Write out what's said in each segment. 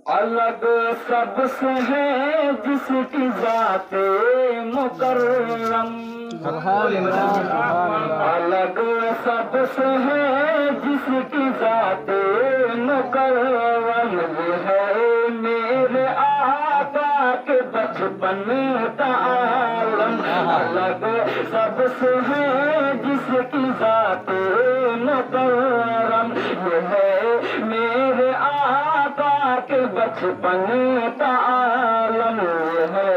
الگ سب سے ہے جس کی ذات مکرم، الگ سب سے ہے جس کی ذات مکرم، یہ ہے میرے آقا کے بچپن کا عالم، الگ سب سے ہے جس کی ذات مکرم، یہ ہے میرے آقا کے بچپن کا عالم، یہ ہے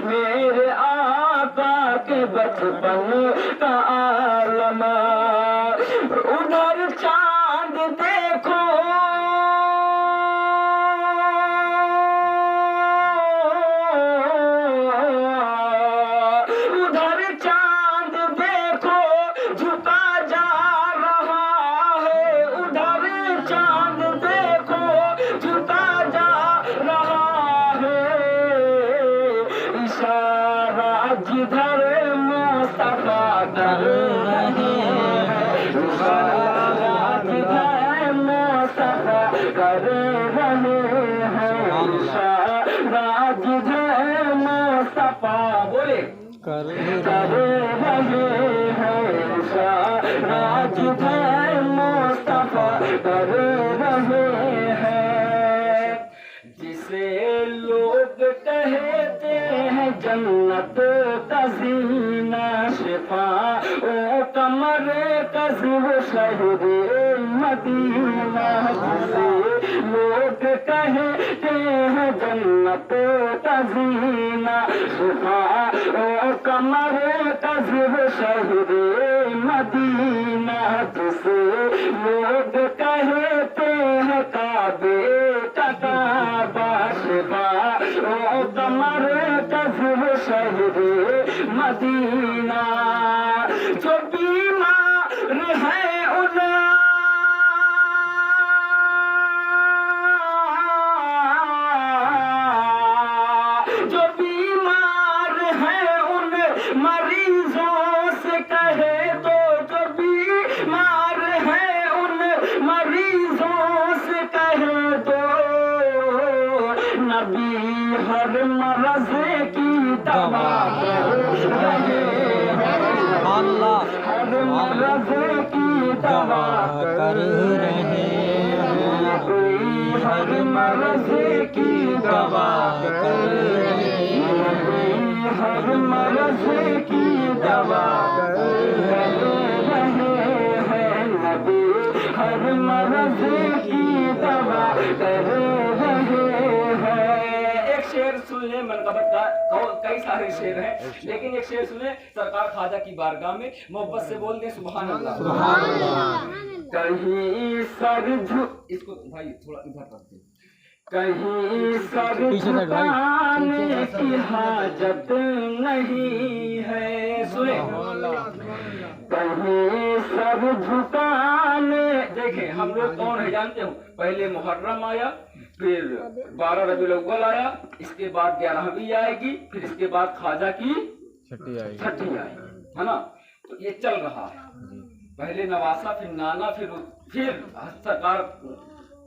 میرے آقا کے بچپن کا عالم۔ ادھر چاند دیکھو ادھر چاند دیکھو جھکا جا رہا ہے، ادھر چاند دیکھو جھکا جا رہا ہے، اشارہ جدھر مصطفیٰ کر رہے ہیں، اشارہ جدھر مصطفیٰ کر رہے ہیں، اشارہ جدھر مصطفیٰ بولے کر رہے ہیں، اشارہ جدھر مصطفیٰ کر رہے ہیں، جسے لوگ کہتے ہیں جنت کا زینہ، شفا او کمر کذب شہر مدینہ، جسے لوگ کہتے ہیں جنت کا زینہ، شفا او کمر کذب شہر مدینہ، جسے لوگ کہتے ہیں کعبے کا کعبہ، شفا او کمر کذب شہر مدینہ، جو بیمار ہے جو بیمار ہے ان مریضوں سے کہے تو، جو بیمار ہے ان مریضوں سے کہے تو، نبی ہر مرض کی دوا کر رہے ہیں، ہر مرض کی دوا کر رہے ہیں، نبی ہر مرض کی دوا کر رہے ہیں، ہر مرض کی دوا کر رہے ہیں، نبی ہر مرض کی دوا کر رہے ہیں۔ ایک شعر سن لیں منقبت کا، کئی سارے شعر ہیں لیکن ایک شعر سنیں سرکار خواجہ کی بارگاہ میں، محبت سے بول دیں سبحان اللہ سبحان اللہ۔ کہیں سر اس کو بھائی تھوڑا ادھر رکھ دیں، کہیں سر جھکانے کی حاجت نہیں ہے، سنیں کہیں سر جھکانے، دیکھیں ہم لوگ کون ہے جانتے ہو، پہلے محرم آیا، پھر 12 ربیع الاول آیا، اس کے بعد 11ویں آئے گی، پھر اس کے بعد خواجہ کی چھٹی آئے گی، ہے نا، تو یہ چل رہا ہے، پہلے نواسا، پھر نانا، پھر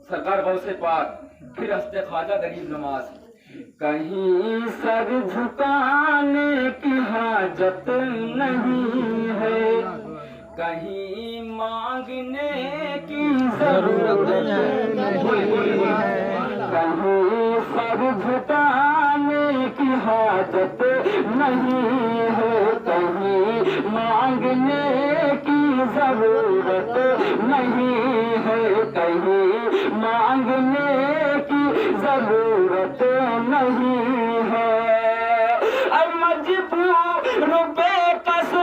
سرکار غوث پاک، پھر ہستے خواجہ غریب نواز۔ کہیں سر جھکانے کی حاجت نہیں ہے، کہیں مانگنے کی ضرورت نہیں ہے، کہیں سر جھکانے کی حاجت نہیں ہے، کہیں مانگنے کی ضرورت نہیں ہے، کہیں مانگنے کی ضرورت نہیں ہے، اب مجبور بے کس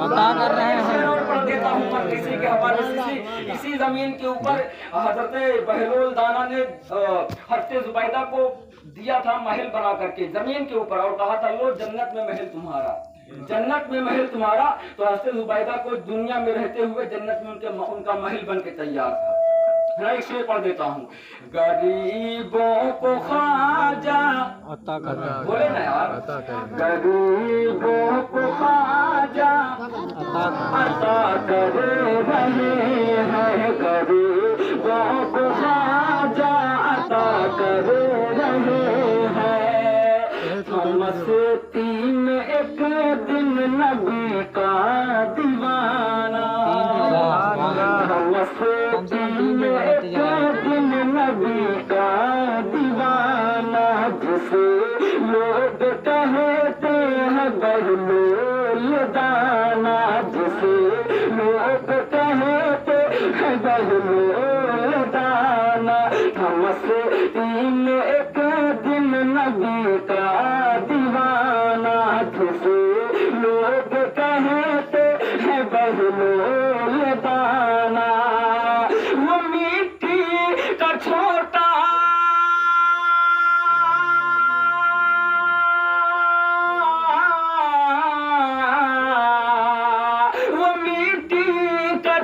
अता कर रहे हैं। और पढ़ देता हूँ मैं किसी के हवाले से। इसी जमीन के ऊपर हजरत बहलोल दाना ने हजरत जुबैदा को दिया था महल बना करके जमीन के ऊपर, और कहा था लो जन्नत में महल तुम्हारा, जन्नत में महल तुम्हारा। तो हजरत जुबैदा को दुनिया में रहते हुए जन्नत में उनका महल बन के तैयार था। मैं एक शेर पढ़ देता हूँ। गरीबों को ख्वाजा अता कर रहे हैं। बोले ना यार, गरीबों को ख्वाजा अता कर रहे हैं, गरीबों को ख्वाजा अता कर रहे हैं। मस्ती में एक दिन नबी का दीवाना, मस्ती में एक दिन नबी का दीवाना, जिसे लोग कहते हैं बहलोल दाना, जिसे लोग कहते हैं बहलोल दाना। मस्ती में एक दिन नबी का दीवाना, जिसे लोग कहते हैं बहलोल दाना। वो मिट्टी का छोटा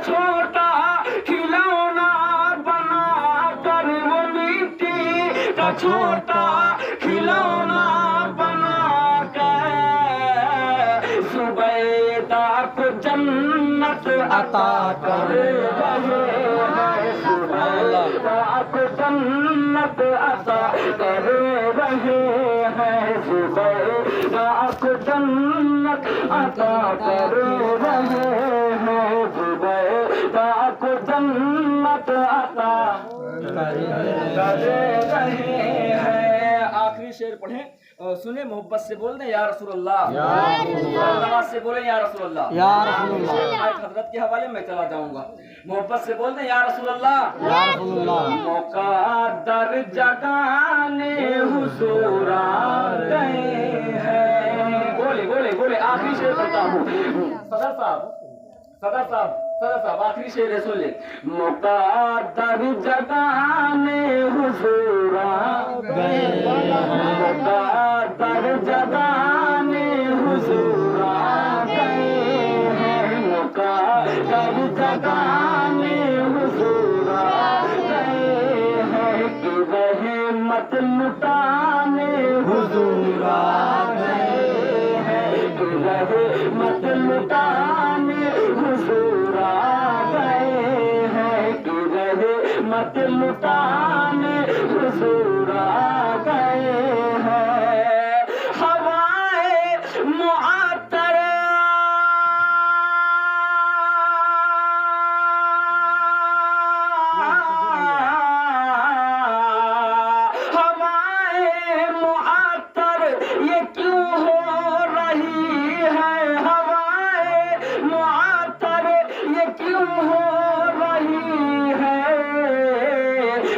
छोटा खिलौना बना कर, वो मिट्टी का छोटा खिलौना बना कर जुबैदा को जन्नत अता कर रहे हैं, जुबैदा को जन्नत अता कर रहे हैं, जुबैदा को जन्नत अता कर रहे हैं, जुबैदा को जन्नत अता कर रहे हैं। आखिरी शेर पढ़े, सुने, मोहब्बत से बोल दें या रसूलुल्लाह, आवाज से बोले या रसूलुल्लाह, या रसूलुल्लाह। हजरत के हवाले में चला जाऊंगा। मोहब्बत से बोल दें या रसूलुल्लाह, या रसूलुल्लाह। मुक़द्दर जगाने हुजूर आ गए हैं। बोले बोले बोले, आखिरी शेर पढ़ता हूँ। सदर साहब, सदर साहब, सदर साहब, आखिरी शेर है, सुन ले। मुक़द्दर जगाने हुजूर आ गए हैं, मुक़द्दर जगाने हुजूर आ गए हैं, मुक़द्दर जगाने हुजूर आ गए हैं, कि रहमत लुटाने हुजूर आ गए हैं, कि रहमत लुटाने हुजूर आ गए हैं, कि रहमत लुटाने हुजूर आ गए हैं। हवाए मुअत्तर हवाए मुअत्तर ये क्यों हो रही है, हवाए मुअत्तर ये क्यों हो रही है,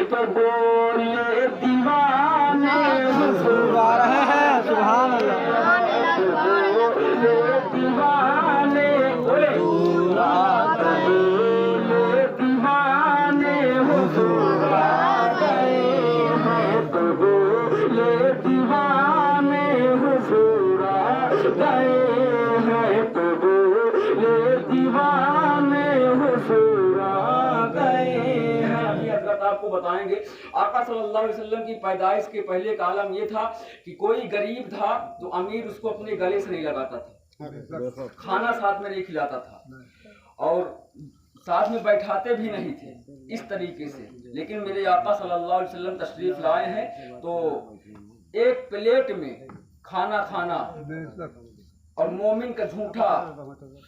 तो बोले दीवाने हुजूर आ रहे हैं। सुभान अल्लाह। बोले दीवाने हुजूर आ गए, बोले दीवाने हुजूर आ गए हैं, तो बोले दीवाने हुजूर आ गए हैं, तो बोले दीवाने हुजूर आ गए हैं। अभी हज़रत आपको बताएंगे, आका सल्लल्लाहु अलैहि वसल्लम की पैदाइश के पहले का आलम ये था कि कोई गरीब था तो अमीर उसको अपने गले से नहीं लगाता था, खाना साथ में नहीं खिलाता था, और साथ में बैठाते भी नहीं थे इस तरीके से। लेकिन मेरे आका सल्लल्लाहु अलैहि वसल्लम तशरीफ लाए हैं तो एक प्लेट में खाना खाना और मोमिन का झूठा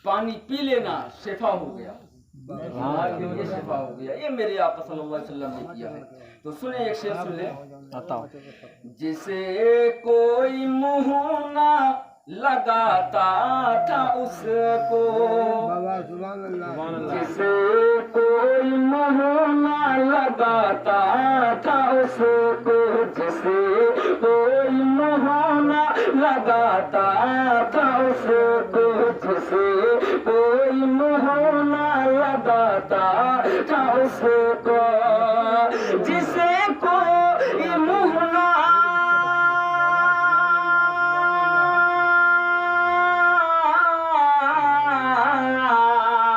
पानी पी लेना शिफा हो गया, ये शिफा हो गया। ये मेरे आका सल्लल्लाहु अलैहि वसल्लम ने किया है। तो सुने, एक शेर सुन ले। जिसे कोई मुँह ना लगाता था उसको, जिसे कोई मुँह ना लगाता था उसको, जिसे कोई मुँह ना लगाता था उसको, जिसे جاتا تھا اس کو جسے